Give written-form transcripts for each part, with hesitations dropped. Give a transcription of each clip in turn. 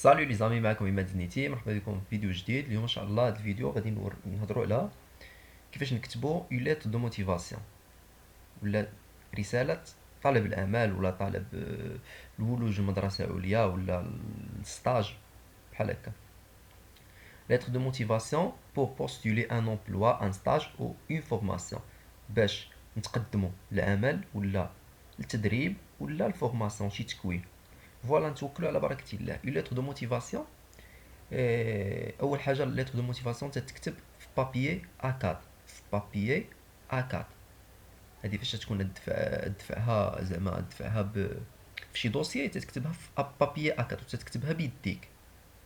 سالو لي زامي، معكم عماد الزنيتي. مرحبا بكم في فيديو جديد. اليوم ان شاء الله هذا الفيديو غادي نهضروا على كيفاش نكتبوا اون ليتر دو موتيفاسيون ولا رساله طالب الاعمال ولا طالب الولوج المدرسه عليا ولا الستاج بحال هكا. lettre de motivation pour postuler un emploi, un stage ou une formation باش نتقدموا للعمل ولا التدريب ولا الفورماسيون شي تكوين. فوالا نتوكلوا على بركه الله. اون lettre de motivation، اول حاجه لتر دو موتيفاسيون تتكتب في بابيي A4. في بابيي A4 هذه فاش تكون دفعها زعما دفعها في شي دوسيي تتكتبها في بابيي A4 وتتكتبها بيديك.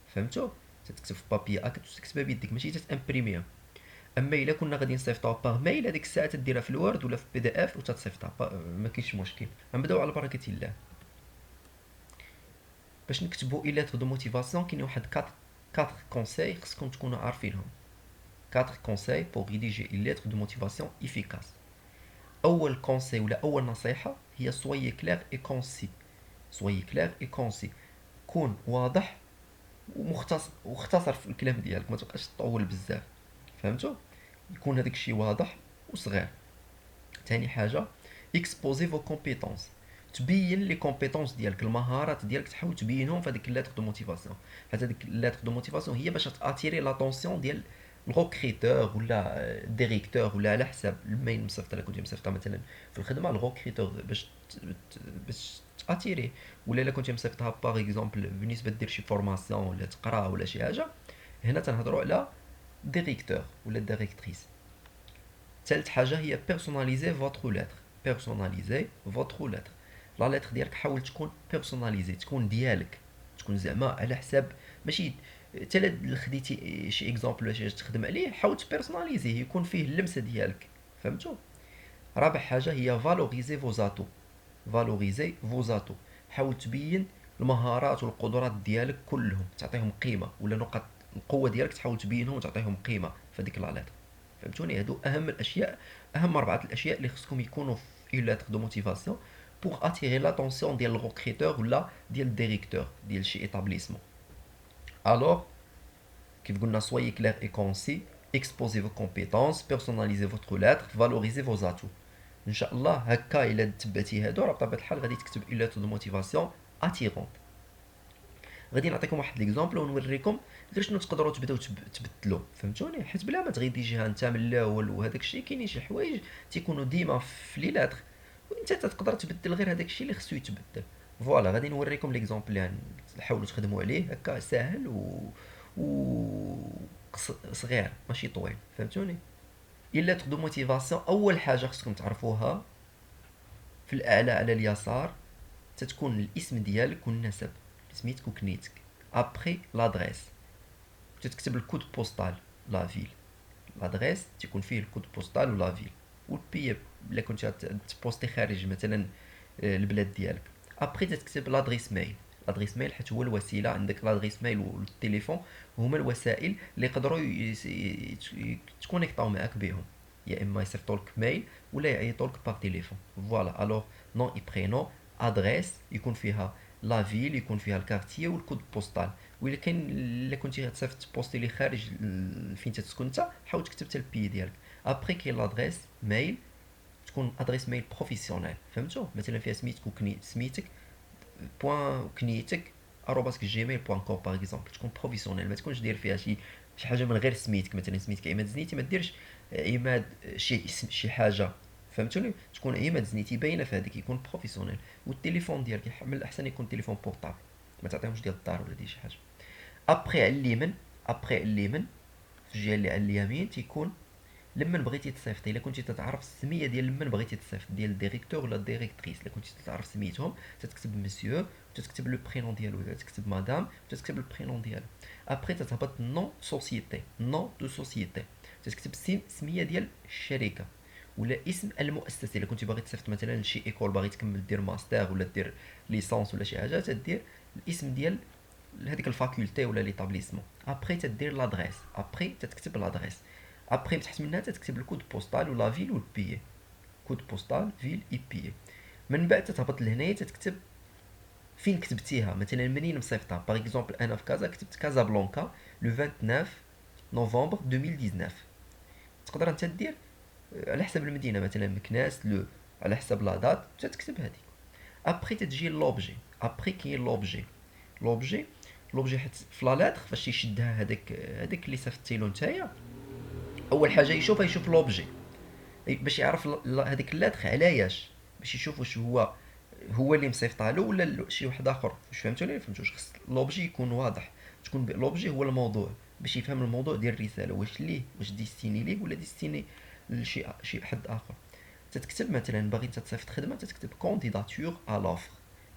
فهمتوا؟ تتكتب في بابيي A4 وتتكتبها بيديك، ماشي تتامبريميها. اما الا كنا غادي نصيفطوها باغ ميل، هذيك الساعه تديرها في الوورد ولا في PDF وتتصيفطها، ما كاينش مشكل. غنبداو على بركه الله. باش نكتبوا اي لتر دو موتيفاسيون كاين واحد 4 كونساي خصكم تكونوا عارفينهم. 4 conseils pour rédiger une lettre de motivation efficace. أول conseil ولا أول نصيحة هي soyez clair et concis. soyez clair et concis. كون واضح ومختصر في الكلام ديالك، ما تبقاش تطول بزاف. فهمتوا؟ يكون هذاك الشيء واضح وصغير. ثاني حاجة exposez vos compétences. تبين لي كومبيتونس ديالك، المهارات ديالك، تحاول تبينهم في هذيك الليتر دو موتيفاسيون. حيت هذيك الليتر دو موتيفاسيون هي باش تاتيري لاتونسيون ديال الغوكريتور ولا ديريكتور، ولا على حساب المين مصيفط. الا كنتي مصيفطه مثلا في الخدمه الغوكريتور باش تاتيري، ولا الا كنتي مصيفطها باغ اكزومبل بالنسبه دير شي فورماسيون ولا تقرا ولا شي حاجه، هنا تنهضروا على ديريكتور ولا ديريكتريس. ثالث حاجه هي بيرسوناليزي فوتر لتر. بيرسوناليزي فوتر لتر. لا لتر ديالك حاول تكون بيرسوناليزي، تكون ديالك، تكون زعما على حساب، ماشي حتى الا خديتي شي اكزومبل ولا شي تخدم عليه حاول تبيرسوناليزيه يكون فيه اللمسه ديالك. فهمتوا؟ رابع حاجه هي فالوريزي فوزاتو. فالوريزي فوزاتو، حاول تبين المهارات والقدرات ديالك كلهم، تعطيهم قيمه، ولا نقاط القوه ديالك تحاول تبينهم وتعطيهم قيمه في هذيك لا لتر. فهمتوني؟ هادو اهم الاشياء، اهم 4 الاشياء اللي خصكم يكونوا في اون لتر دو موتيفاسيون بوغ اتيري لاتونسيون ديال الغوكريتور ولا ديال الديريكتور ديال شي ايتابليسمون. الوغ كيف قلنا soyez clair et concis, exposez vos compétences, personnalisez votre lettre, valorisez vos atouts. ان شاء الله هكا الا تبعتي هادو راه بطبيعه الحال غادي تكتب اون لتر دو موتيفاسيون اتيرونت. غادي نعطيكم واحد ليكزومبل ونوريكم غير شنو تقدروا تبداو تبدلوا. فهمتوني؟ حيت بلا ما تغيديجيها انت من الاول وهذاك الشيء، كاينين شي حوايج تيكونوا ديما في لي لاتر وانت تقدر تبدل غير هذاك الشيء اللي خصو يتبدل. فوالا غادي نوريكم ليكزومبل، يعني حاولوا تخدموا عليه هكا ساهل و صغير ماشي طويل. فهمتوني؟ الا تاخذوا موتيفاسيون، اول حاجه خصكم تعرفوها في الاعلى على اليسار تتكون الاسم ديالك والنسب، سميتك وكنيتك. ابخي لادريس تتكتب الكود بوستال، لا فيل. لادريس تيكون فيه الكود بوستال ولا فيل، والبي الا كنت تبوستي خارج مثلا البلاد ديالك. ابخي تتكتب لادريس ميل. لادريس ميل حيت هو الوسيله، عندك لادريس ميل والتليفون هما الوسائل اللي يقدروا تكونيكطاو معاك بهم، يا اما يصيفطوا لك ميل ولا يعيطوا لك باغ تليفون. فوالا الوغ نون اي برينو ادريس يكون فيها لا فيل، يكون فيها الكارتيه والكود بوستال. وإلا كاين الا كنتي غتصيفط تبوستي لي خارج فين تتسكن انت، حاول تكتب حتى البي ديالك. ابري كاين لادريس ميل تكون ادريس ميل بروفيسيونيل. فهمتوا؟ مثلا فيها سميتك سميتك بوان كنيتك @gmail.com باغ اكزومبل، تكون بروفيسيونيل، ما تكونش داير فيها شي حاجه من غير سميتك. مثلا سميتك عماد زنيتي، ما ديرش عماد شي اسم شي حاجه. فهمتوني؟ تكون عماد زنيتي باينه في هذيك، يكون بروفيسيونيل. والتليفون ديالك من الاحسن يكون تليفون بورطابل، ما تعطيهمش ديال الدار ولا ديال شي حاجه. ابخي على اليمين، ابخي اليمين في الجهه اللي على اليمين تيكون لمن بغيتي تصيفط. الا كنتي تتعرف السميه ديال لمن بغيتي تصيفط، ديال الديريكتور ولا الديريكتريس، الا كنتي تتعرف سميتهم تتكتب مسيو وتتكتب لو برينون ديالو، ولا تكتب مدام وتتكتب البرينون ديالو. ابري تتهبط نون سوسيتي، نون دو سوسيتي، تتكتب سميه ديال الشركه ولا اسم المؤسسه. الا كنتي باغي تصيفط مثلا شي ايكول، باغي تكمل دير ماستر ولا دير ليسونس ولا شي حاجه، تدير الاسم ديال هذيك الفاكولتي ولا ليتابليسمون. ابري تدير لادريس، ابري تتكتب لادريس. ابري تحت منها تكتب الكود بوستال ولا فيل والبيي، كود بوستال فيل اي بيي. من بعد تتهبط لهنايا تكتب فين كتبتيها مثلا، منين مصيفطها. باغ اكزومبل انا في كازا كتبت كازابلانكا لو 29 نوفمبر 2019. تقدر انت دير على حسب المدينه مثلا مكناس لو، على حسب لا دات تكتب هذيك. ابخي تجي لوبجي، ابخي كاين لوبجي. لوبجي لوبجي حيت في لا لاتر فاش يشدها هذاك اللي صيفطتي نتايا، اول حاجه يشوف لوبجي باش يعرف هذيك اللاتر علاياش، باش يشوف واش هو اللي مصيفطها له ولا شي واحد اخر. واش فهمتوني ولا فهمتوش؟ خص لوبجي يكون واضح، تكون لوبجي هو الموضوع، باش يفهم الموضوع ديال الرساله واش ليه، واش ديستيني ليه ولا ديستيني لشي حد اخر. تتكتب مثلا باغي تصيفط خدمه تتكتب كونديداتور ا لوفر.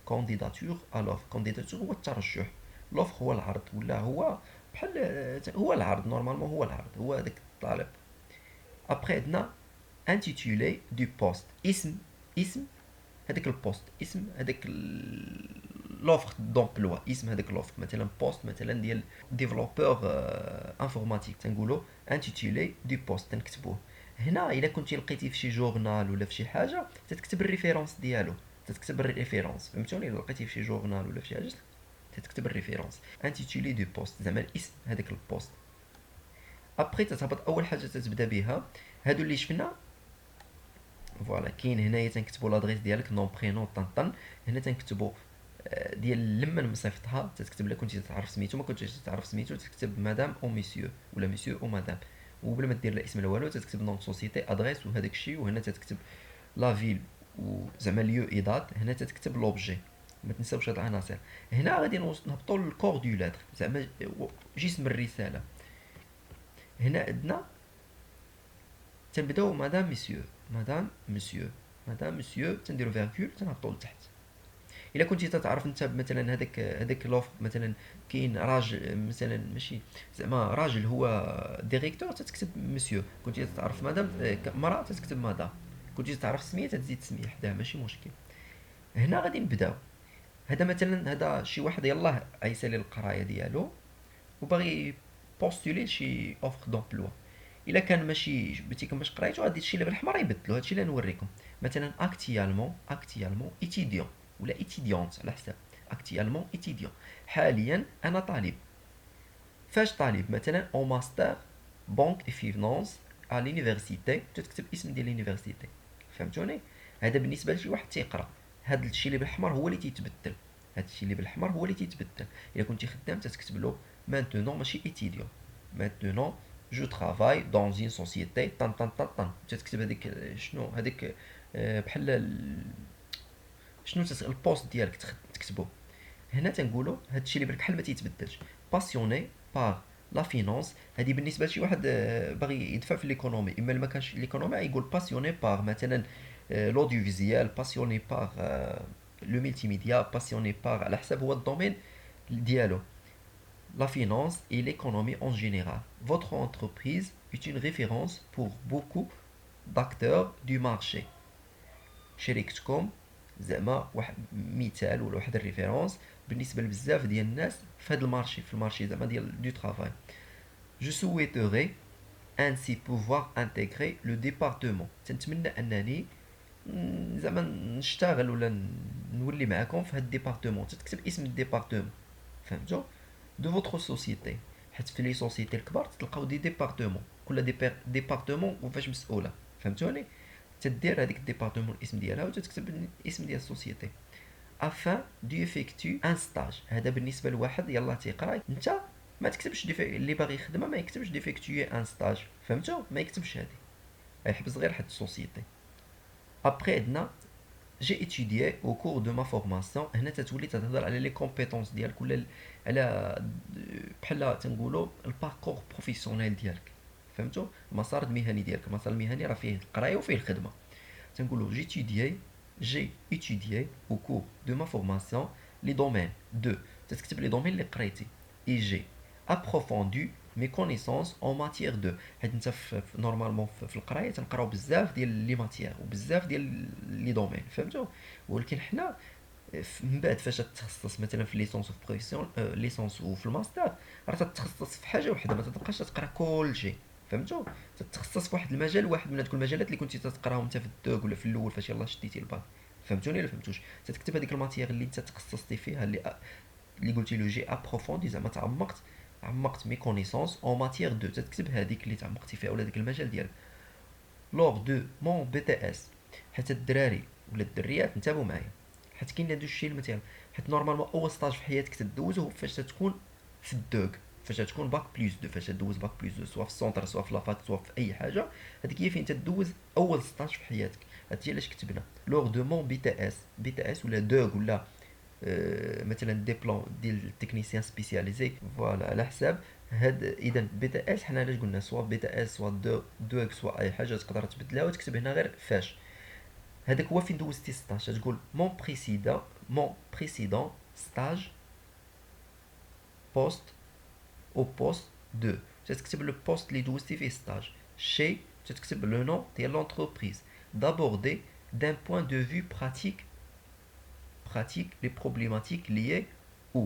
كونديداتور ا لوفر، كونديداتور هو الترشح، لوفر هو العرض، ولا هو بحال هو العرض نورمالمون، هو العرض هو هذاك الطالب. ابخي عندنا انتيتولي دو بوست، اسم هذاك البوست، اسم هذاك لوفر دومبلوا، اسم هذاك لوفر مثلا بوست مثلا ديال ديفلوبور انفورماتيك تنقولوا انتيتولي دو بوست تنكتبوه. هنا الا كنتي لقيتي في شي جورنال ولا في شي حاجه تتكتب الريفيرونس ديالو، تتكتب الريفيرونس فهمتوني. الا لقيتي في شي جورنال ولا في شي حاجه تتكتب الريفيرونس انتيتولي دو بوست، زعما الاسم هذاك البوست. ابخي تتهبط اول حاجه تتبدا بها هادو اللي شفنا. فوالا كاين هنايا تنكتبوا لادريس ديالك نون برينون طن. هنا تنكتبوا ديال لما مصيفطها تكتب الا كنتي تعرف سميتو، ما كنتيش تعرف سميتو تكتب مدام او مسيو ولا مسيو او مدام، وبلا ما دير لا اسم لا والو تكتب نون سوسيتي ادريس وهذاك الشيء. وهنا تكتب لا فيل وزعما ليو ايدات. هنا تكتب لوبجي، ما تنساوش هاد العناصر. هنا غادي نهبطوا للكور دو لاتر زعما جسم الرساله. هنا عندنا تنبداو مدام مسيو، مدام مسيو، مدام مسيو تنديرو فيرغول تنهبطو لتحت. الا كنتي تتعرف انت مثلا هذاك لوفر مثلا كاين راجل مثلا ماشي زعما راجل هو ديريكتور تتكتب مسيو، كنتي تتعرف مدام مراه تتكتب مدام، كنتي تعرف سميه تزيد سميه حداه ماشي مشكل. هنا غادي نبداو. هذا مثلا هذا شي واحد يلاه عيسالي القرايه ديالو وباغي بوستولي شي اوفر دومبلوا. الا كان ماشي بتيكم باش قرايتو غادي تشي اللي بالحمر يبدلو. هادشي اللي نوريكم مثلا اكتيالمون ايتيديون ولا ايتيديونت على حساب. اكتيالمون ايتيديون حاليا انا طالب. فاش طالب مثلا او ماستر بنك اي فينانس على لونيفرسيتي تكتب اسم ديال لونيفرسيتي فهمتوني. هذا بالنسبه لشي واحد تيقرا. هذا الشيء اللي بالحمر هو اللي تيتبدل، هذا الشيء اللي بالحمر هو اللي تيتبدل. الا كنتي خدام تكتب له maintenant ماشي étudiant. maintenant je travaille dans une société طن طن طن طن تكتب هذيك شنو هذيك بحال شنو البوست ديالك تكتبو. هنا تنقولوا هذا الشيء اللي بالكحل ما تيتبدلش. باسيوني بار لا فينانس، هذه بالنسبه لشي واحد باغي يدفع في ليكونومي. اما ما كانش ليكونومي يقول باسيوني بار مثلا لوديو فيزيال، باسيوني بار لو ميلتي ميديا، باسيوني بار على حسب هو الدومين ديالو. La finance et l'économie en général. Votre entreprise est une référence pour beaucoup d'acteurs du marché. شركتكم زعما واحد مثال ولا واحد الريفيرونس بالنسبه لبزاف ديال الناس في هذا المارشي، في المارشي زعما ديال دو ترافاي. جو سويتوري ainsi pouvoir intégrer le département. تنتمنى انني زعما نشتغل ولا نولي معاكم في هاد الديبارتمون. تكتب اسم الديبارتمون فهمتوا دو فوتر سوسيتي، حيت في لي سوسيتي الكبار تلقاو دي ديبارتمون، كل ديبارتمون وفاش مسؤوله فهمتوني. تدير هذيك الديبارتمون الاسم ديالها وتكتب الاسم ديال السوسيتي. افان دو افيكتو ان ستاج. هذا بالنسبه لواحد يلاه تيقرا. انت ما تكتبش اللي باغي خدمه ما يكتبش ديفيكتوي ان ستاج فهمتوا، ما يكتبش هذه، يحبس غير حد السوسيتي. ابري عندنا j'ai étudié au cours de ma formation. هنا تتولي تهضر على لي كومبيتونس ديالك ولا على بحال تنقولوا الباركور بروفيسيونيل ديالك فهمتوا، المسار المهني ديالك. المسار المهني راه فيه القرايه وفيه الخدمه. تنقولوا j'ai étudié au cours de ma formation les domaines de تتكتب لي دومين اللي قريتي et j'ai approfondi مي كونيسونس اون ماتيير دو. حيت انت نورمالمون في القرايه تنقراو بزاف ديال لي ماتيير وبزاف ديال لي دومين فهمتوا. ولكن حنا من بعد فاش تتخصص مثلا في ليسونس وفي بروفيسيون ليسونس وفي الماستر راه تتخصص في حاجه وحده، ما تبقاش تقرا كلشي فهمتوا. تتخصص في واحد المجال، واحد من هذوك المجالات اللي كنتي تقراهم انت في الدوك ولا في الاول فاش يلاه شديتي الباك فهمتوني ولا فهمتوش؟ تتكتب هذيك الماتيير اللي انت تخصصتي فيها، اللي قلتي له جي ابروفوندي، زعما عمقت مي كونيسونس اون ماتيير دو، تكتب هذيك اللي تعمقتي فيها ولا داك المجال ديالك. لور دو مون بي تي اس، حيت الدراري ولا الدريات انتبهوا معايا، حيت كاين اللي عنده الشيء مثلا، حيت نورمالمون اول ستاج في حياتك تدوزو فاش تكون في الدوك، فاش تكون باك بليس دو، فاش تدوز باك بليس دو سوا في السونتر سوا في لافاك سوا في اي حاجه، هذيك هي فين تدوز اول ستاج في حياتك. هادشي علاش كتبنا لور دو مون بي تي اس، بي تي اس ولا دوغ ولا مثلا دي بلان ديال التكنيسيان سبيسياليزي، فوالا على حساب هاد. اذا بي تي اس حنا علاش قلنا سوا بي تي اس سوا دوغ سوا اي حاجه تقدر تبدلها وتكتب هنا غير فاش. هذاك هو فين دوزتي ستاج، تقول مون بريسيدون ستاج بوست او بوست دو، تكتب لو بوست اللي دوزتي فيه ستاج، شي تكتب لو نون ديال لونتربريز، دابوردي دان بوين دو فيو pratique les problématiques liées ou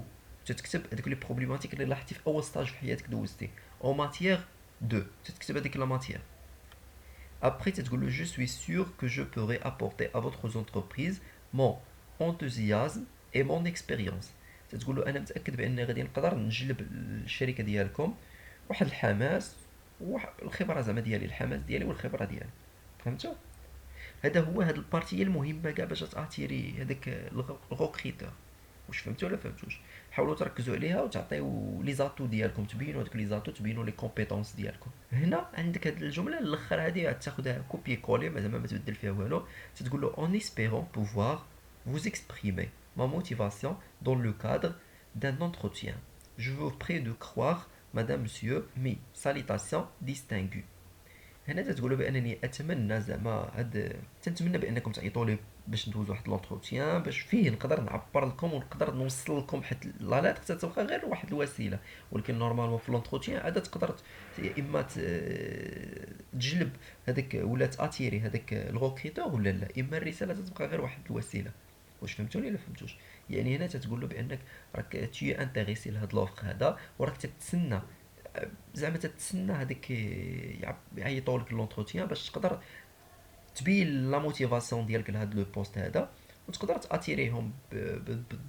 تكتب هذوك لي بروبليماتيك اللي لاحظتي في اول ستاج في حياتك دوزتي او ماتيير دو، تكتب هذيك لا ماتيير. Après, je suis sûr que je pourrai apporter à votre entreprise mon enthousiasme et mon expérience. تقول له انا متاكد بان غادي نقدر نجلب الشركه ديالكم واحد الحماس وواحد الخبره زعما ديالي، الحماس ديالي والخبره ديالي. فهمتوا؟ هذا هو هاد البارتيه المهمه كاع باش تاتيري هذاك الغوكريتور. واش فهمتوا ولا فهمتوش؟ حاولوا تركزوا عليها وتعطيو لي زاتو ديالكم، تبينوا هذوك لي زاتو، تبينوا لي كومبيتونس ديالكم. هنا عندك هاد الجمله الاخر هذه تاخذها كوبي كولي زعما ما تبدل فيها والو، تقول له اون espérant pouvoir vous exprimer ma motivation dans le cadre d'un entretien. Je vous prie de croire madame monsieur mes salutations distinguées. هنا تتقولوا بانني اتمنى زعما تنتمنى بانكم تعيطوا لي باش ندوزو واحد لونتروتيان باش فيه نقدر نعبر لكم ونقدر نوصل لكم، حيت لا لاتر تتبقى غير واحد الوسيله، ولكن نورمالمون في لونتروتيان عاد تقدر يا اما تجلب هذاك ولا تاتيري هذاك الغوكريتور ولا لا، اما الرساله تتبقى غير واحد الوسيله. واش فهمتوني ولا فهمتوش؟ يعني هنا تتقول له بانك راك تي انتريسي لهاد لوفر هذا، وراك تتسنى زعما تتسنى هذيك يعيطوا لك لونتروتيان باش تقدر تبين لا موتيفاسيون ديالك لهاد لو بوست هذا، وتقدر تاتيريهم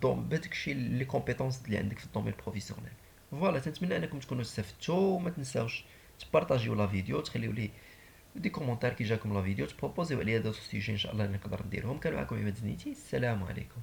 بهذاك الشيء لي كومبيتونس اللي عندك في الدومين بروفيسيونيل. فوالا، تنتمنى انكم تكونوا استفدتوا، وما تنساوش تبارطاجيو لا فيديو، تخليو لي دي كومونتير كي جاكم لا فيديو، تبروبوزيو عليا دوطر سوجي ان شاء الله اللي نقدر نديرهم. كان معكم عماد زنيتي، السلام عليكم.